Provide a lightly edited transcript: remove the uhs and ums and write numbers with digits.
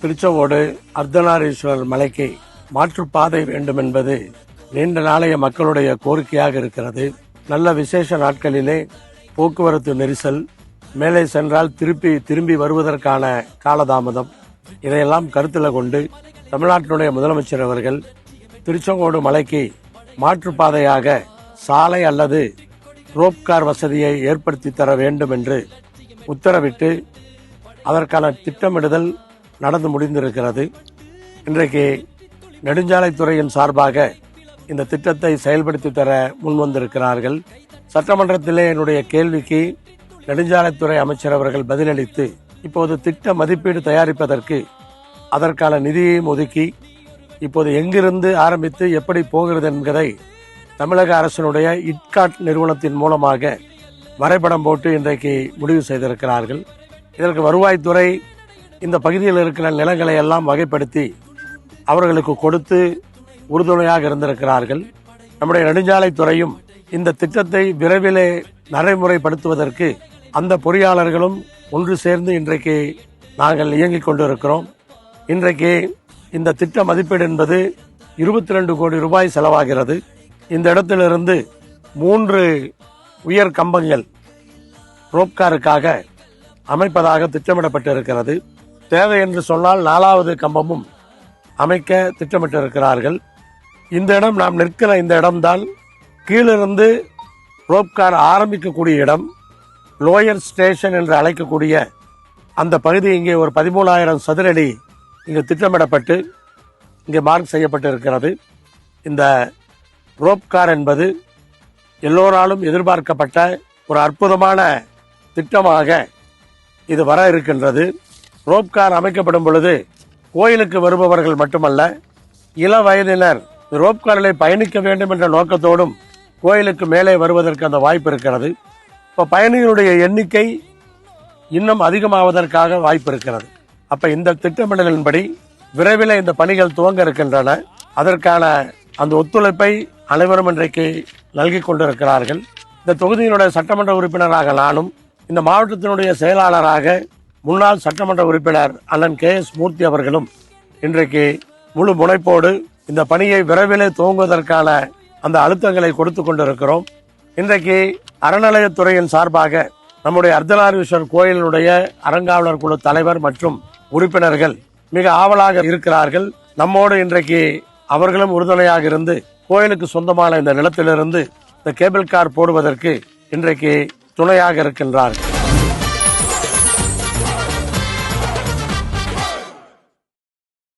திருச்செங்கோடு அர்த்தநாரீஸ்வரர் மலைக்கு மாற்றுப்பாதை வேண்டும் என்பது நீண்ட நாளைய மக்களுடைய கோரிக்கையாக இருக்கிறது. நல்ல விசேஷ நாட்களிலே போக்குவரத்து நெரிசல், மேலே சென்றால் திரும்பி வருவதற்கான காலதாமதம், இதையெல்லாம் கருத்தில் கொண்டு தமிழ்நாட்டினுடைய முதலமைச்சர் அவர்கள் திருச்செங்கோடு மலைக்கு மாற்றுப்பாதையாக சாலை அல்லது ரோப்கார் வசதியை ஏற்படுத்தி தர வேண்டும் என்று உத்தரவிட்டு அதற்கான திட்டமிடுதல் நடந்து முடிந்திருக்கிறது. இன்றைக்கு நெடுஞ்சாலைத்துறையின் சார்பாக இந்த திட்டத்தை செயல்படுத்தி தர முன்வந்திருக்கிறார்கள். சட்டமன்றத்திலே என்னுடைய கேள்விக்கு நெடுஞ்சாலைத்துறை அமைச்சர் அவர்கள் பதிலளித்து இப்போது திட்ட மதிப்பீடு தயாரிப்பதற்கு அதற்கான நிதியையும் ஒதுக்கி இப்போது எங்கிருந்து ஆரம்பித்து எப்படி போகிறது என்பதை தமிழக அரசினுடைய இட்காட் நிறுவனத்தின் மூலமாக வரைபடம் போட்டு இன்றைக்கு முடிவு செய்திருக்கிறார்கள். இதற்கு வருவாய்த்துறை இந்த பகுதியில் இருக்கிற நிலங்களை எல்லாம் வகைப்படுத்தி அவர்களுக்கு கொடுத்து உறுதுணையாக இருந்திருக்கிறார்கள். நம்முடைய நெடுஞ்சாலைத்துறையும் இந்த திட்டத்தை விரைவிலே நடைமுறைப்படுத்துவதற்கு அந்த பொறியாளர்களும் ஒன்று சேர்ந்து இன்றைக்கு நாங்கள் இயங்கிக் கொண்டிருக்கிறோம். இன்றைக்கு இந்த திட்ட மதிப்பீடு என்பது 22 கோடி ரூபாய் செலவாகிறது. இந்த இடத்திலிருந்து 3 உயர் கம்பங்கள் ரோப்காருக்காக அமைப்பதாக திட்டமிடப்பட்டிருக்கிறது. தேவை என்று சொன்னால் 4வது கம்பமும் அமைக்க திட்டமிட்டிருக்கிறார்கள். இந்த இடம் நாம் நிற்கிற இந்த இடம்தான் கீழிருந்து ரோப்கார் ஆரம்பிக்கக்கூடிய இடம். லோயர் ஸ்டேஷன் என்று அழைக்கக்கூடிய அந்த பகுதி இங்கே ஒரு 13,000 சதுரடி இங்கு திட்டமிடப்பட்டு இங்கே மார்க் செய்யப்பட்டிருக்கிறது. இந்த ரோப்கார் என்பது எல்லோராலும் எதிர்பார்க்கப்பட்ட ஒரு அற்புதமான திட்டமாக இது வர இருக்கின்றது. ரோப்கார் அமைக்கப்படும் பொழுது கோயிலுக்கு வருபவர்கள் மட்டுமல்ல, இள வயதினர் ரோப்காரிலே பயணிக்க வேண்டும் என்ற நோக்கத்தோடும் கோயிலுக்கு மேலே வருவதற்கு அந்த வாய்ப்பு இருக்கிறது. இப்போ பயணிகளுடைய எண்ணிக்கை இன்னும் அதிகமாவதற்காக வாய்ப்பு இருக்கிறது. அப்ப இந்த திட்டமிடலின்படி விரைவில் இந்த பணிகள் துவங்க இருக்கின்றன. அதற்கான அந்த ஒத்துழைப்பை அனைவரும் இன்றைக்கு நல்கி கொண்டிருக்கிறார்கள். இந்த தொகுதியினுடைய சட்டமன்ற உறுப்பினராக நானும், இந்த மாவட்டத்தினுடைய செயலாளராக முன்னாள் சட்டமன்ற உறுப்பினர் அண்ணன் KS மூர்த்தி அவர்களும் இன்றைக்கு முழு முனைப்போடு இந்த பணியை விரைவிலே துவங்குவதற்கான அந்த அழுத்தங்களை கொடுத்து கொண்டிருக்கிறோம். இன்றைக்கு அறநிலையத்துறையின் சார்பாக நம்முடைய அர்த்தநாரீஸ்வரர் கோயிலினுடைய அறங்காவலர் குழு தலைவர் மற்றும் உறுப்பினர்கள் மிக ஆவலாக இருக்கிறார்கள். நம்மோடு இன்றைக்கு அவர்களும் உறுதுணையாக இருந்து கோயிலுக்கு சொந்தமான இந்த நிலத்திலிருந்து இந்த கேபிள் கார் போடுவதற்கு இன்றைக்கு துணையாக இருக்கின்றார்கள்.